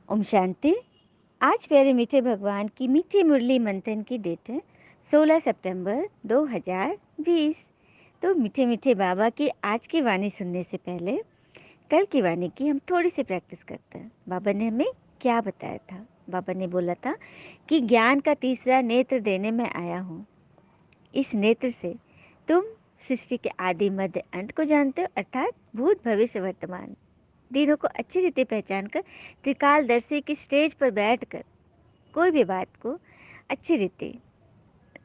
ओम शांति। आज प्यारे मीठे भगवान की मीठी मुरली मंथन की डेट है 16 सितंबर 2020। तो मीठे मीठे बाबा की आज की वाणी सुनने से पहले कल की वाणी की हम थोड़ी सी प्रैक्टिस करते हैं। बाबा ने हमें क्या बताया था? बाबा ने बोला था कि ज्ञान का तीसरा नेत्र देने में आया हूँ। इस नेत्र से तुम सृष्टि के आदि मध्य अंत को जानते हो, अर्थात भूत भविष्य वर्तमान तीनों को अच्छी रीति पहचान कर त्रिकालदर्शी की स्टेज पर बैठकर कोई भी बात को अच्छी रीति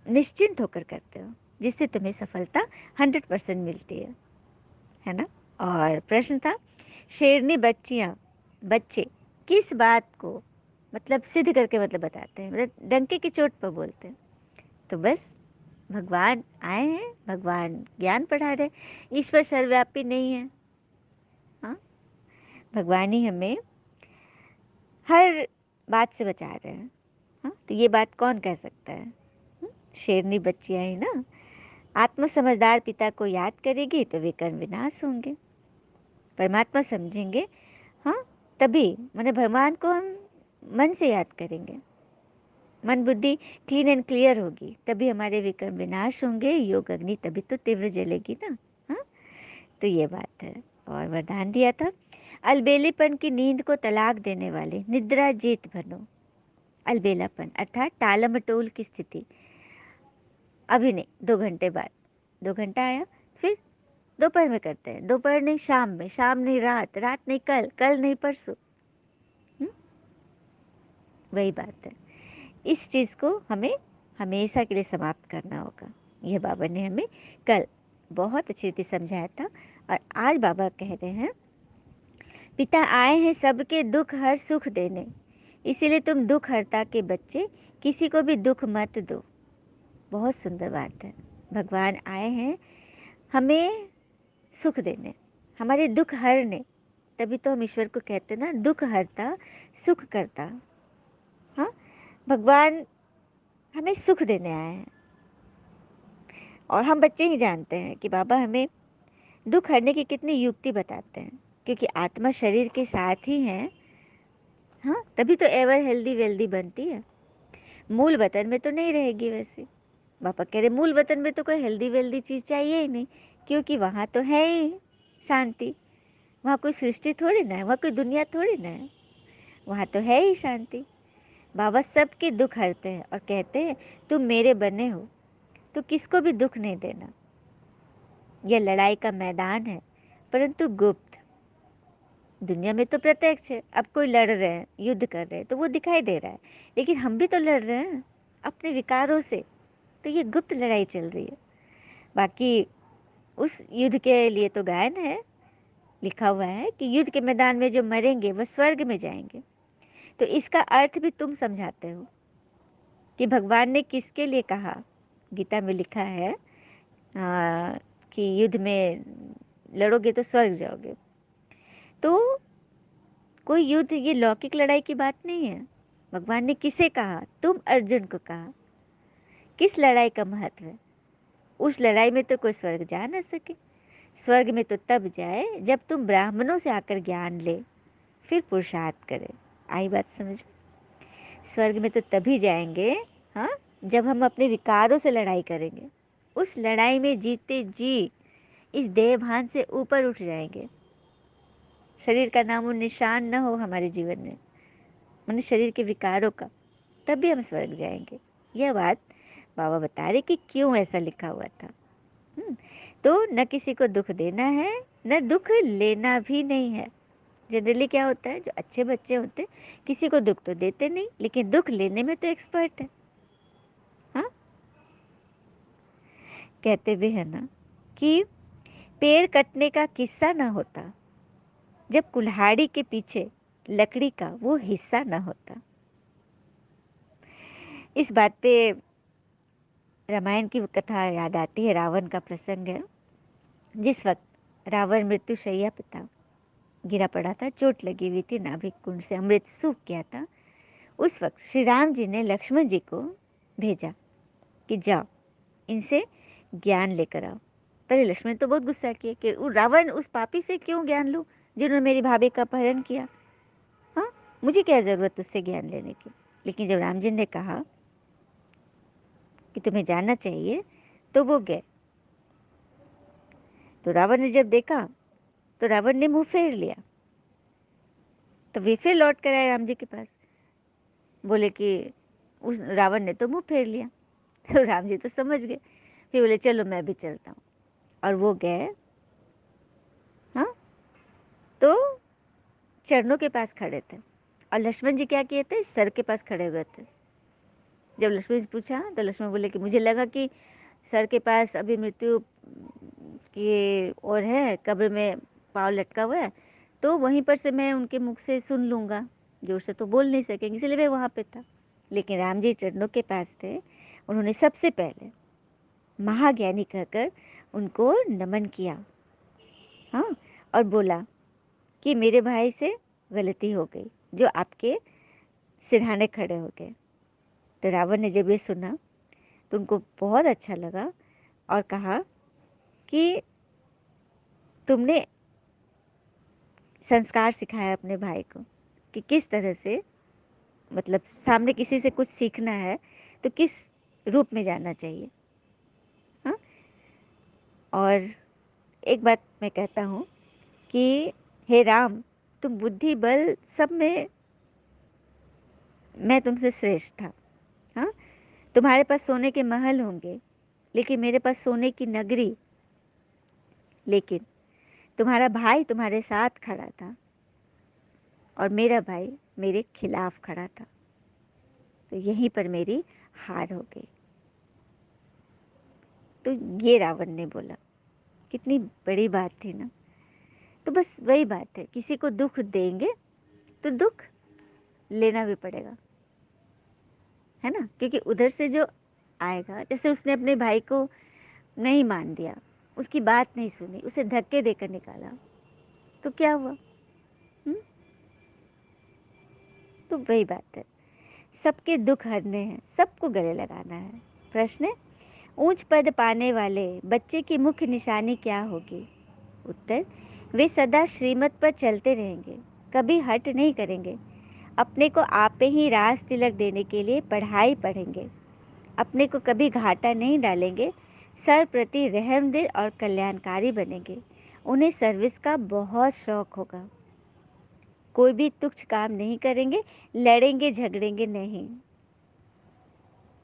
निश्चिंत होकर करते हो, जिससे तुम्हें सफलता 100% मिलती है ना। और प्रश्न था, शेरनी बच्चियां बच्चे किस बात को मतलब सिद्ध करके मतलब बताते हैं, मतलब डंके की चोट पर बोलते हैं। तो बस भगवान आए हैं, भगवान ज्ञान पढ़ा रहे। ईश्वर सर्वव्यापी नहीं है। हाँ, भगवान ही हमें हर बात से बचा रहे हैं। हाँ, तो ये बात कौन कह सकता है? शेरनी बच्चियां ही ना। आत्म समझदार पिता को याद करेगी तो वे कर्म विनाश होंगे। परमात्मा समझेंगे, हाँ, तभी मैंने भगवान को हम मन से याद करेंगे, मन बुद्धि क्लीन एंड क्लियर होगी, तभी हमारे विक्रम विनाश होंगे। योग अग्नि तभी तो तीव्र जलेगी ना। हाँ, तो ये बात है। और वरदान दिया था, अलबेलेपन की नींद को तलाक देने वाले निद्रा जीत बनो। अलबेलापन अर्थात टालमटोल की स्थिति। अभी नहीं, 2 घंटे बाद। 2 घंटा आया, फिर दोपहर में करते हैं, दोपहर नहीं शाम में, शाम नहीं रात, रात नहीं कल, कल नहीं परसों। वही बात है। इस चीज़ को हमें हमेशा के लिए समाप्त करना होगा। यह बाबा ने हमें कल बहुत अच्छी रीति समझाया था। और आज बाबा कह रहे हैं, पिता आए हैं सबके दुख हर सुख देने, इसीलिए तुम दुख हरता के बच्चे किसी को भी दुख मत दो। बहुत सुंदर बात है। भगवान आए हैं हमें सुख देने, हमारे दुख हरने। तभी तो हम ईश्वर को कहते हैं ना, दुख हरता सुख करता। हाँ, भगवान हमें सुख देने आए हैं। और हम बच्चे ही जानते हैं कि बाबा हमें दुख हरने की कितनी युक्ति बताते हैं, क्योंकि आत्मा शरीर के साथ ही है। हाँ, तभी तो एवर हेल्दी वेल्दी बनती है। मूल वतन में तो नहीं रहेगी वैसे। पापा कह रहे मूल वतन में तो कोई हेल्दी वेल्दी चीज़ चाहिए ही नहीं, क्योंकि वहाँ तो है ही शांति। वहाँ कोई सृष्टि थोड़ी ना है, वहाँ कोई दुनिया थोड़ी ना है, वहाँ तो है ही शांति। बाबा सबके दुख हरते हैं और कहते हैं, तुम मेरे बने हो तो किसको भी दुख नहीं देना। यह लड़ाई का मैदान है, परंतु गुप्त। दुनिया में तो प्रत्यक्ष है, अब कोई लड़ रहे हैं, युद्ध कर रहे हैं तो वो दिखाई दे रहा है, लेकिन हम भी तो लड़ रहे हैं अपने विकारों से। तो ये गुप्त लड़ाई चल रही है। बाकी उस युद्ध के लिए तो गायन है, लिखा हुआ है कि युद्ध के मैदान में जो मरेंगे वह स्वर्ग में जाएंगे। तो इसका अर्थ भी तुम समझाते हो कि भगवान ने किसके लिए कहा। गीता में लिखा है कि युद्ध में लड़ोगे तो स्वर्ग जाओगे। तो कोई युद्ध ये लौकिक लड़ाई की बात नहीं है। भगवान ने किसे कहा? तुम अर्जुन को कहा। किस लड़ाई का महत्व है? उस लड़ाई में तो कोई स्वर्ग जा ना सके। स्वर्ग में तो तब जाए जब तुम ब्राह्मणों से आकर ज्ञान ले, फिर पुरुषार्थ करे। आई बात समझ में? स्वर्ग में तो तभी जाएंगे, हाँ, जब हम अपने विकारों से लड़ाई करेंगे। उस लड़ाई में जीते जी इस देहभान से ऊपर उठ जाएंगे। शरीर का नामो निशान न हो हमारे जीवन में, माने शरीर के विकारों का, तभी हम स्वर्ग जाएंगे। यह बात बाबा बता रहे कि क्यों ऐसा लिखा हुआ था। तो न किसी को दुख देना है, न दुख लेना भी नहीं है। जनरली क्या होता है, जो अच्छे बच्चे होते किसी को दुख तो देते नहीं, लेकिन दुख लेने में तो एक्सपर्ट है। हाँ, कहते भी है ना कि पेड़ कटने का किस्सा ना होता जब कुल्हाड़ी के पीछे लकड़ी का वो हिस्सा ना होता। इस बात पे रामायण की कथा याद आती है। रावण का प्रसंग है। जिस वक्त रावण मृत्युशैया पे था, गिरा पड़ा था, चोट लगी हुई थी, नाभिक कुंड से अमृत सूख गया था, उस वक्त श्री राम जी ने लक्ष्मण जी को भेजा कि जाओ इनसे ज्ञान लेकर आओ। पहले लक्ष्मण तो बहुत गुस्सा किए कि रावण उस पापी से क्यों ज्ञान लूं जिन्होंने मेरी भाभी का अपहरण किया। हाँ, मुझे क्या ज़रूरत उससे ज्ञान लेने की। लेकिन जब राम जी ने कहा कि तुम्हें जाना चाहिए, तो वो गए। तो रावण ने जब देखा तो रावण ने मुंह फेर लिया। तो वे फिर लौट कर आए राम जी के पास, बोले कि उस रावण ने तो मुंह फेर लिया। तो राम जी तो समझ गए, फिर बोले चलो मैं भी चलता हूँ। और वो गए, हाँ, तो चरणों के पास खड़े थे। और लक्ष्मण जी क्या किए थे, सर के पास खड़े हुए थे। जब लक्ष्मण जी पूछा तो लक्ष्मण बोले कि मुझे लगा कि सर के पास अभी मृत्यु की ओर है, कब्र में पाँव लटका हुआ है, तो वहीं पर से मैं उनके मुख से सुन लूँगा, जोर से तो बोल नहीं सकेंगे, इसलिए मैं वहाँ पे था। लेकिन राम जी चरणों के पास थे, उन्होंने सबसे पहले महाज्ञानी कहकर उनको नमन किया, हाँ, और बोला कि मेरे भाई से गलती हो गई, जो आपके सिरहाने खड़े हो गए। तो रावण ने जब ये सुना तो उनको बहुत अच्छा लगा और कहा कि तुमने संस्कार सिखाया अपने भाई को कि किस तरह से, मतलब सामने किसी से कुछ सीखना है तो किस रूप में जाना चाहिए, हाँ। और एक बात मैं कहता हूँ कि हे राम, तुम बुद्धि बल सब में मैं तुमसे श्रेष्ठ था, हाँ। तुम्हारे पास सोने के महल होंगे, लेकिन मेरे पास सोने की नगरी। लेकिन तुम्हारा भाई तुम्हारे साथ खड़ा था और मेरा भाई मेरे खिलाफ खड़ा था, तो यहीं पर मेरी हार हो गई। तो ये रावण ने बोला, कितनी बड़ी बात थी ना। तो बस वही बात है, किसी को दुख देंगे तो दुख लेना भी पड़ेगा, है ना। क्योंकि उधर से जो आएगा, जैसे उसने अपने भाई को नहीं मान दिया, उसकी बात नहीं सुनी, उसे धक्के देकर निकाला, तो क्या हुआ? हुँ? तो वही बात है, सबके दुख हरने हैं, सबको गले लगाना है। प्रश्न है, ऊंच पद पाने वाले बच्चे की मुख्य निशानी क्या होगी? उत्तर, वे सदा श्रीमत पर चलते रहेंगे, कभी हट नहीं करेंगे, अपने को आपे ही रास तिलक देने के लिए पढ़ाई पढ़ेंगे, अपने को कभी घाटा नहीं डालेंगे, सर प्रति रहमदिल और कल्याणकारी बनेंगे। उन्हें सर्विस का बहुत शौक होगा, कोई भी तुच्छ काम नहीं करेंगे, लड़ेंगे झगड़ेंगे नहीं।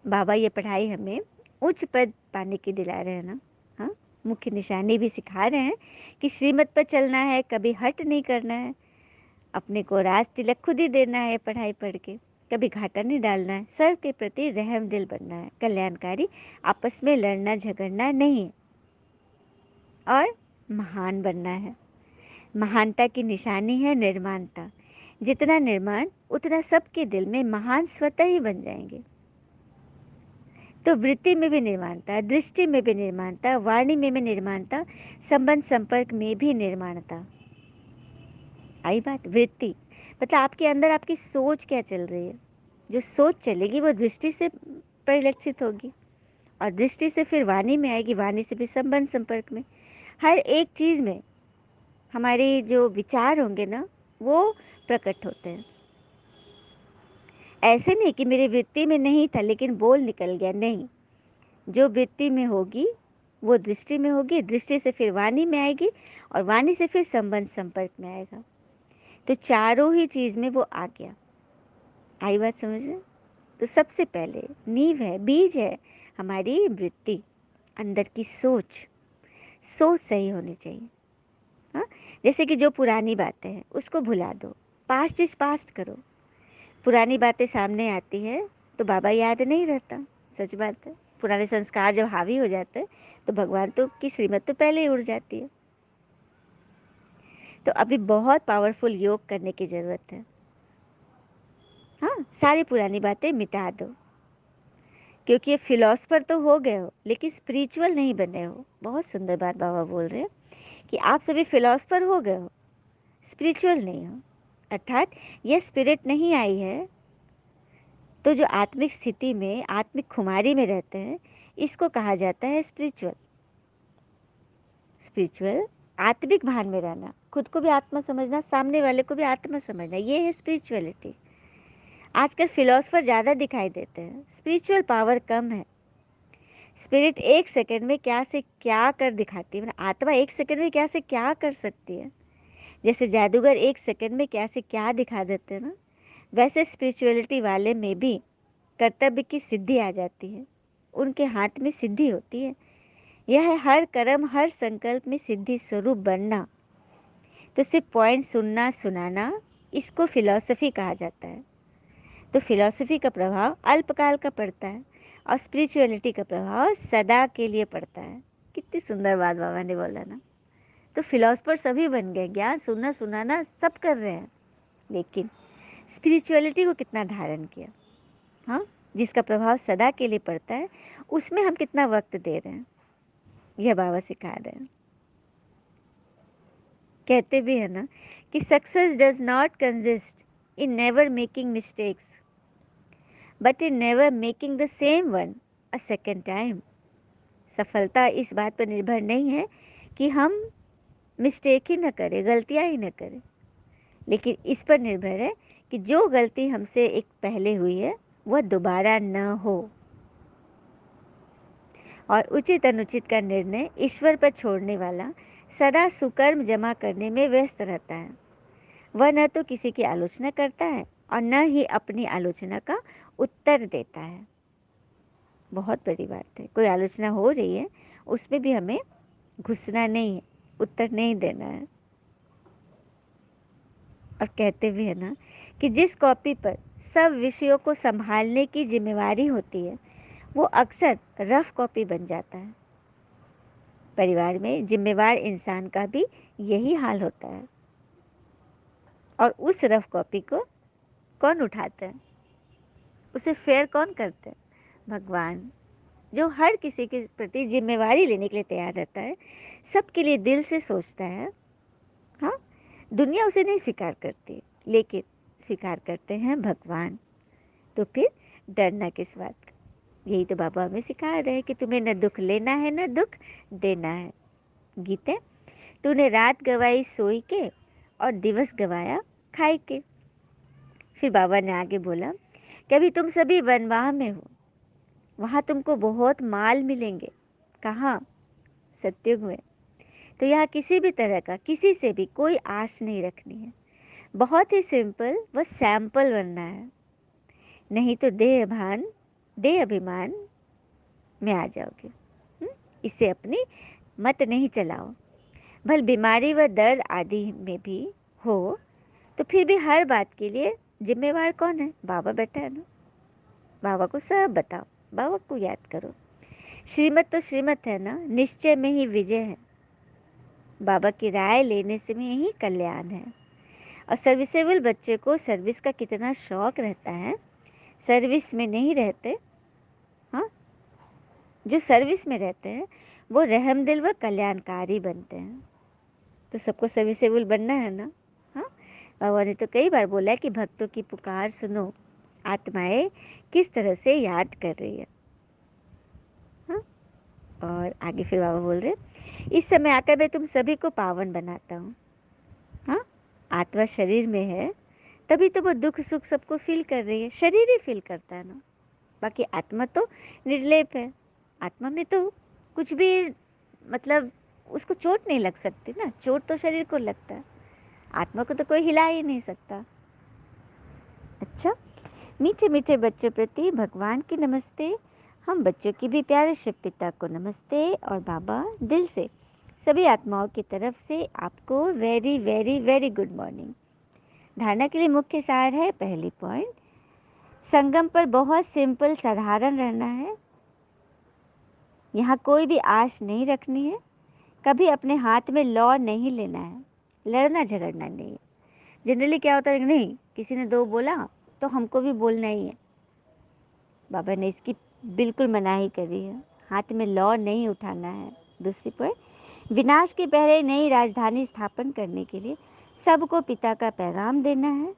बाबा ये पढ़ाई हमें उच्च पद पाने की दिला रहे हैं ना, हाँ। मुख्य निशानी भी सिखा रहे हैं कि श्रीमत पर चलना है, कभी हट नहीं करना है, अपने को राज तिलक खुद ही देना है पढ़ाई पढ़ के, कभी घाटा नहीं डालना है, सर के प्रति रहम दिल बनना है, कल्याणकारी, आपस में लड़ना झगड़ना नहीं, और महान बनना है। महानता की निशानी है निर्माणता, जितना निर्माण उतना सबके दिल में महान स्वतः ही बन जाएंगे। तो वृत्ति में भी निर्माणता, दृष्टि में भी निर्माणता, वाणी में भी निर्माणता, संबंध संपर्क में भी निर्माणता। आई बात। वृत्ति मतलब आपके अंदर आपकी सोच क्या चल रही है, जो सोच चलेगी वो दृष्टि से परिलक्षित होगी, और दृष्टि से फिर वाणी में आएगी, वाणी से फिर संबंध संपर्क में, हर एक चीज़ में हमारे जो विचार होंगे ना वो प्रकट होते हैं। ऐसे नहीं कि मेरी वृत्ति में नहीं था लेकिन बोल निकल गया, नहीं, जो वृत्ति में होगी वो दृष्टि में होगी, दृष्टि से फिर वाणी में आएगी, और वाणी से फिर संबंध संपर्क में आएगा। तो चारों ही चीज़ में वो आ गया। आई बात समझ में? तो सबसे पहले नींव है, बीज है हमारी वृत्ति, अंदर की सोच। सोच सही होनी चाहिए, हाँ। जैसे कि जो पुरानी बातें हैं उसको भुला दो, पास्ट इज पास्ट करो। पुरानी बातें सामने आती है तो बाबा याद नहीं रहता, सच बात है। पुराने संस्कार जब हावी हो जाते हैं तो भगवान तो की श्रीमत तो पहले ही उड़ जाती है। तो अभी बहुत पावरफुल योग करने की ज़रूरत है, हाँ। सारी पुरानी बातें मिटा दो, क्योंकि ये फिलोसफर तो हो गए हो लेकिन स्पिरिचुअल नहीं बने हो। बहुत सुंदर बात बाबा बोल रहे हैं कि आप सभी फिलोसफर हो गए हो, स्पिरिचुअल नहीं हो। अर्थात ये स्पिरिट नहीं आई है, तो जो आत्मिक स्थिति में, आत्मिक खुमारी में रहते हैं, इसको कहा जाता है स्पिरिचुअल। स्पिरिचुअल आत्मिक भान में रहना, खुद को भी आत्मा समझना, सामने वाले को भी आत्मा समझना, ये है स्पिरिचुअलिटी। आजकल फिलोसफर ज़्यादा दिखाई देते हैं, स्पिरिचुअल पावर कम है। स्पिरिट एक सेकंड में क्या से क्या कर दिखाती है, मतलब आत्मा एक सेकंड में क्या से क्या कर सकती है। जैसे जादूगर एक सेकंड में क्या से क्या दिखा देते हैं ना, वैसे स्पिरिचुअलिटी वाले में भी कर्तव्य की सिद्धि आ जाती है, उनके हाथ में सिद्धि होती है। यह है हर कर्म हर संकल्प में सिद्धि स्वरूप बनना। तो सिर्फ पॉइंट सुनना सुनाना, इसको फिलॉसफी कहा जाता है। तो फिलॉसफी का प्रभाव अल्पकाल का पड़ता है और स्पिरिचुअलिटी का प्रभाव सदा के लिए पड़ता है। कितनी सुंदर बात बाबा ने बोला ना। तो फिलॉसफर सभी बन गए, ज्ञान सुनना सुनाना सब कर रहे हैं, लेकिन स्पिरिचुअलिटी को कितना धारण किया, हाँ, जिसका प्रभाव सदा के लिए पड़ता है, उसमें हम कितना वक्त दे रहे हैं, यह बाबा सिखा रहे हैं। कहते भी है ना कि success does not consist in never making mistakes but in never making the same one a second time. सफलता इस बात पर निर्भर नहीं है कि हम मिस्टेक ही न करें, गलतियां ही न करें, लेकिन इस पर निर्भर है कि जो गलती हमसे एक पहले हुई है वह दोबारा न हो। और उचित अनुचित का निर्णय ईश्वर पर छोड़ने वाला सदा सुकर्म जमा करने में व्यस्त रहता है। वह न तो किसी की आलोचना करता है और न ही अपनी आलोचना का उत्तर देता है। बहुत बड़ी बात है, कोई आलोचना हो रही है उसमें भी हमें घुसना नहीं है, उत्तर नहीं देना है। और कहते भी है ना कि जिस कॉपी पर सब विषयों को संभालने की जिम्मेवारी होती है वो अक्सर रफ कॉपी बन जाता है। परिवार में जिम्मेवार इंसान का भी यही हाल होता है। और उस रफ कॉपी को कौन उठाता है, उसे फेयर कौन करते हैं? भगवान, जो हर किसी के प्रति जिम्मेवारी लेने के लिए तैयार रहता है, सबके लिए दिल से सोचता है। हाँ, दुनिया उसे नहीं स्वीकार करती, लेकिन स्वीकार करते हैं भगवान। तो फिर डरना किस बात का? यही तो बाबा हमें सिखा रहे हैं कि तुम्हें न दुख लेना है न दुख देना है। गीते, तूने रात गवाई सोई के और दिवस गवाया खाई के। फिर बाबा ने आगे बोला, कभी तुम सभी वनवाह में हो, वहाँ तुमको बहुत माल मिलेंगे। कहाँ? सत्युग में। तो यहाँ किसी भी तरह का किसी से भी कोई आश नहीं रखनी है। बहुत ही सिंपल, बस सैंपल बनना है, नहीं तो देह अभिमान में आ जाओगे। इससे अपनी मत नहीं चलाओ। भल बीमारी व दर्द आदि में भी हो तो फिर भी हर बात के लिए जिम्मेवार कौन है? बाबा बैठा है ना। बाबा को सब बताओ, बाबा को याद करो। श्रीमत तो श्रीमत है ना, निश्चय में ही विजय है। बाबा की राय लेने से में ही कल्याण है। और सर्विसेबल बच्चे को सर्विस का कितना शौक रहता है, सर्विस में नहीं रहते। हाँ, जो सर्विस में रहते हैं वो रहमदिल व कल्याणकारी बनते हैं। तो सबको सर्विसेबल बनना है ना। हाँ, बाबा ने तो कई बार बोला है कि भक्तों की पुकार सुनो, आत्माएं किस तरह से याद कर रही है। हाँ, और आगे फिर बाबा बोल रहे, इस समय आकर मैं तुम सभी को पावन बनाता हूँ। हाँ, आत्मा शरीर में है तभी तो वो दुख सुख सबको फील कर रही है, शरीर ही फील करता है ना। बाकी आत्मा तो निर्लेप है, आत्मा में तो कुछ भी मतलब उसको चोट नहीं लग सकती ना, चोट तो शरीर को लगता है, आत्मा को तो कोई हिला ही नहीं सकता। अच्छा, मीठे मीठे बच्चों प्रति भगवान की नमस्ते। हम बच्चों की भी प्यारे शिव पिता को नमस्ते। और बाबा दिल से सभी आत्माओं की तरफ से आपको very very very good morning. धारणा के लिए मुख्य सार है, पहली पॉइंट, संगम पर बहुत सिंपल साधारण रहना है। यहाँ कोई भी आश नहीं रखनी है, कभी अपने हाथ में लॉ नहीं लेना है, लड़ना झगड़ना नहीं है। जनरली क्या होता है, नहीं किसी ने दो बोला तो हमको भी बोलना ही है। बाबा ने इसकी बिल्कुल मनाही करी है, हाथ में लॉ नहीं उठाना है। दूसरी पॉइंट, विनाश के पहले नई राजधानी स्थापन करने के लिए सबको पिता का पैगाम देना है।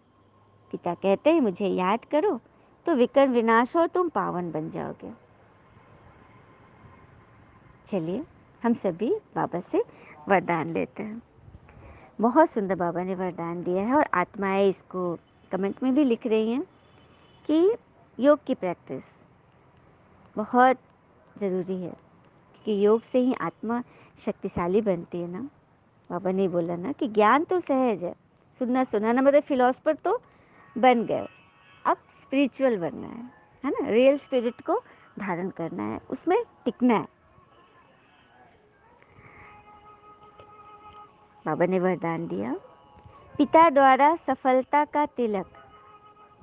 पिता कहते हैं मुझे याद करो तो विकर्ण विनाश हो तुम पावन बन जाओगे। चलिए हम सभी बाबा से वरदान लेते हैं। बहुत सुंदर बाबा ने वरदान दिया है और आत्माएं इसको कमेंट में भी लिख रही हैं कि योग की प्रैक्टिस बहुत ज़रूरी है, क्योंकि योग से ही आत्मा शक्तिशाली बनती है ना। बाबा ने बोला ना कि ज्ञान तो सहज है, सुनना सुनाना, मतलब फिलोसफर तो बन गए, अब स्पिरिचुअल बनना है ना, रियल स्पिरिट को धारण करना है, उसमें टिकना है। बाबा ने वरदान दिया, पिता द्वारा सफलता का तिलक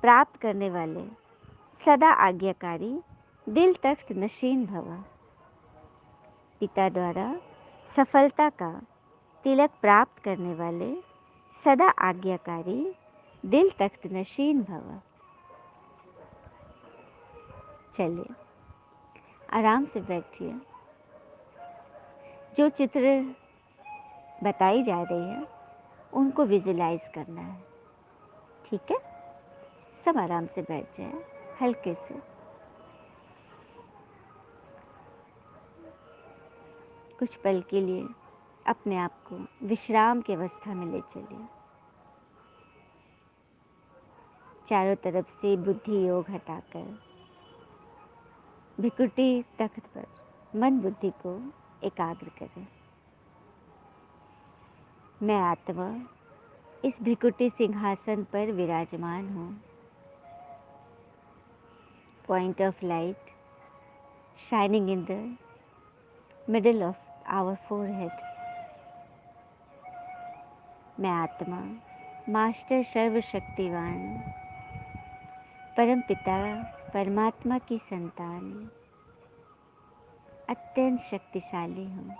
प्राप्त करने वाले सदा आज्ञाकारी दिल तख्त नशीन भव। पिता द्वारा सफलता का तिलक प्राप्त करने वाले सदा आज्ञाकारी दिल तख्त नशीन भव। चलिए आराम से बैठिए। जो चित्र बताई जा रही है उनको विजुलाइज करना है, ठीक है। सब आराम से बैठ जाए, हल्के से। कुछ पल के लिए अपने आप को विश्राम की अवस्था में ले चलिए। चारों तरफ से बुद्धि योग हटाकर भृकुटी तख्त पर मन बुद्धि को एकाग्र करें। मैं आत्मा इस भृकुटी सिंहासन पर विराजमान हूँ। Point of light shining in the middle of our forehead. मैं आत्मा मास्टर सर्वशक्तिवान परम पिता परमात्मा की संतान अत्यंत शक्तिशाली हूँ।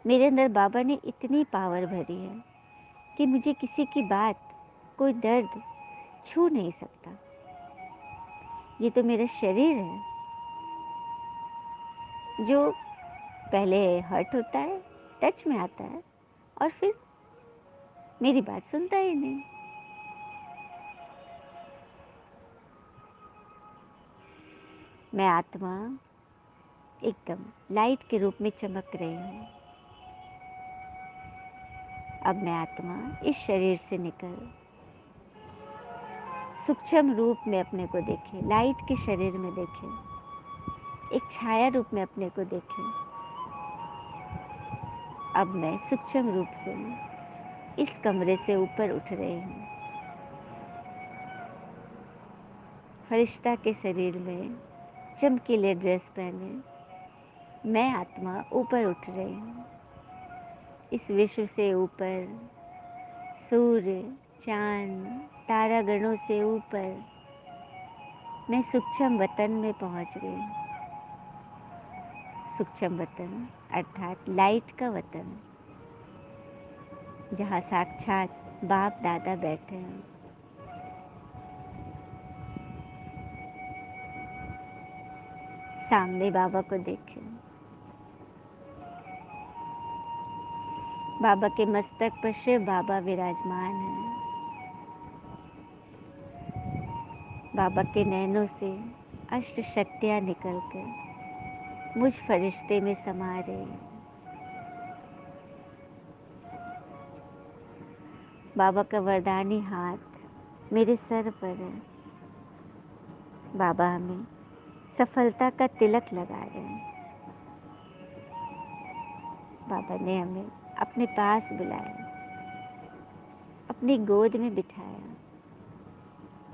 मेरे अंदर बाबा ने इतनी पावर भरी है कि मुझे किसी की बात, कोई दर्द छू नहीं सकता। ये तो मेरा शरीर है जो पहले हर्ट होता है, टच में आता है और फिर मेरी बात सुनता ही नहीं। मैं आत्मा एकदम लाइट के रूप में चमक रही हूँ। अब मैं आत्मा इस शरीर से निकल सूक्ष्म रूप में अपने को देखे, लाइट के शरीर में देखे, एक छाया रूप में अपने को देखे। अब मैं सूक्ष्म रूप से इस कमरे से ऊपर उठ रही हूँ। फरिश्ता के शरीर में चमकीले ड्रेस पहने मैं आत्मा ऊपर उठ रही हूँ। इस विश्व से ऊपर, सूर्य, चांद, तारागणों से ऊपर मैं सूक्ष्म वतन में पहुँच गई। सूक्ष्म वतन अर्थात लाइट का वतन, जहाँ साक्षात बाप दादा बैठे हैं। सामने बाबा को देखें। बाबा के मस्तक पर शिव बाबा विराजमान हैं। बाबा के नैनों से अष्ट शक्तियाँ निकलकर मुझ फरिश्ते में समा रही। बाबा का वरदानी हाथ मेरे सर पर है। बाबा हमें सफलता का तिलक लगा रहे हैं। बाबा ने हमें अपने पास बुलाया, अपनी गोद में बिठाया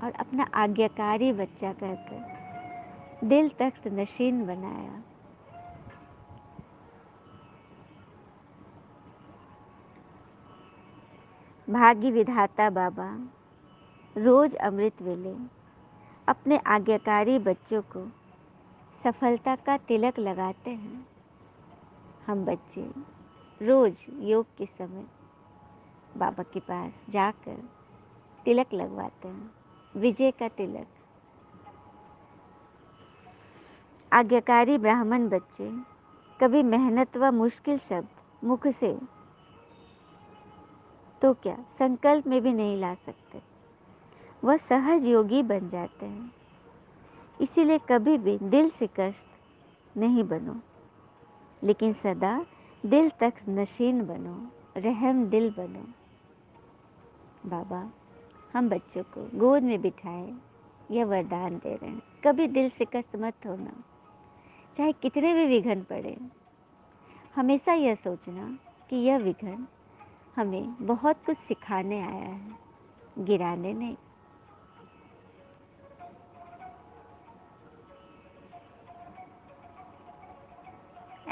और अपना आज्ञाकारी बच्चा कहकर दिल तख्त नशीन बनाया। भाग्य विधाता बाबा रोज अमृत वेले अपने आज्ञाकारी बच्चों को सफलता का तिलक लगाते हैं। हम बच्चे रोज योग के समय बाबा के पास जाकर तिलक लगवाते हैं, विजय का तिलक। आज्ञाकारी ब्राह्मण बच्चे कभी मेहनत व मुश्किल शब्द मुख से तो क्या संकल्प में भी नहीं ला सकते। वह सहज योगी बन जाते हैं। इसीलिए कभी भी दिल से कष्ट नहीं बनो, लेकिन सदा दिल तक नशीन बनो, रहम दिल बनो। बाबा हम बच्चों को गोद में बिठाए यह वरदान दे रहे हैं, कभी दिल शिकस्त मत होना, चाहे कितने भी विघ्न पड़े। हमेशा यह सोचना कि यह विघ्न हमें बहुत कुछ सिखाने आया है, गिराने नहीं।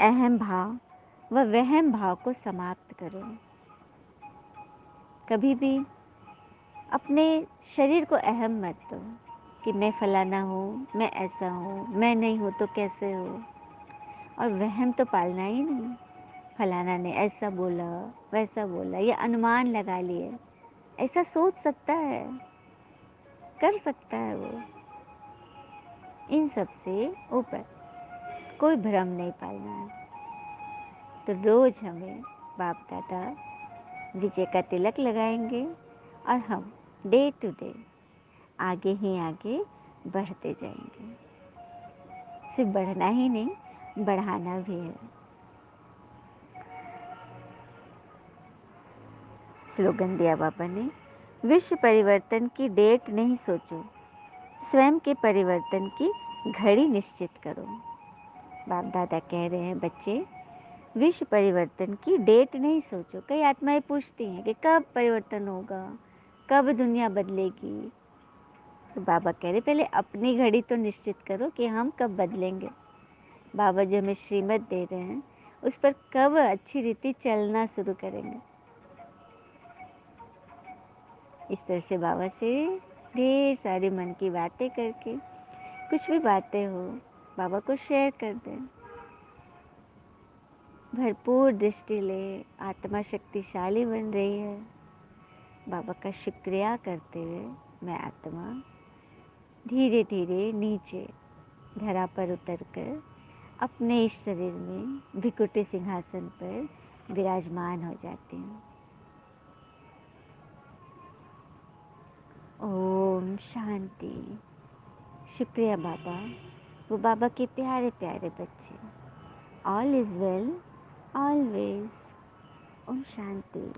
अहम भाव व वहम भाव को समाप्त करो। कभी भी अपने शरीर को अहम मत दो कि मैं फलाना हूँ, मैं ऐसा हूँ, मैं नहीं हूँ तो कैसे हो। और वहम तो पालना ही नहीं, फलाना ने ऐसा बोला, वैसा बोला, ये अनुमान लगा लिए। ऐसा सोच सकता है, कर सकता है वो। इन सब से ऊपर कोई भ्रम नहीं पालना है। तो रोज हमें बाप दादा विजय का तिलक लगाएंगे और हम डे टू डे आगे ही आगे बढ़ते जाएंगे। सिर्फ बढ़ना ही नहीं, बढ़ाना भी है। स्लोगन दिया बाबा ने, विश्व परिवर्तन की डेट नहीं सोचो, स्वयं के परिवर्तन की घड़ी निश्चित करो। बाप दादा कह रहे हैं बच्चे, विश्व परिवर्तन की डेट नहीं सोचो। कई आत्माएं पूछती हैं कि कब परिवर्तन होगा, कब दुनिया बदलेगी। तो बाबा कह रहे पहले अपनी घड़ी तो निश्चित करो कि हम कब बदलेंगे। बाबा जो हमें श्रीमत दे रहे हैं उस पर कब अच्छी रीति चलना शुरू करेंगे। इस तरह से बाबा से ढेर सारी मन की बातें करके, कुछ भी बातें हो बाबा को शेयर कर दें। भरपूर दृष्टि ले, आत्मा शक्तिशाली बन रही है। बाबा का शुक्रिया करते हुए मैं आत्मा धीरे धीरे नीचे धरा पर उतरकर अपने इस शरीर में भिकुटे सिंहासन पर विराजमान हो जाती हूँ। ओम शांति। शुक्रिया बाबा, वो बाबा के प्यारे प्यारे बच्चे। All is well always. ओम शांति।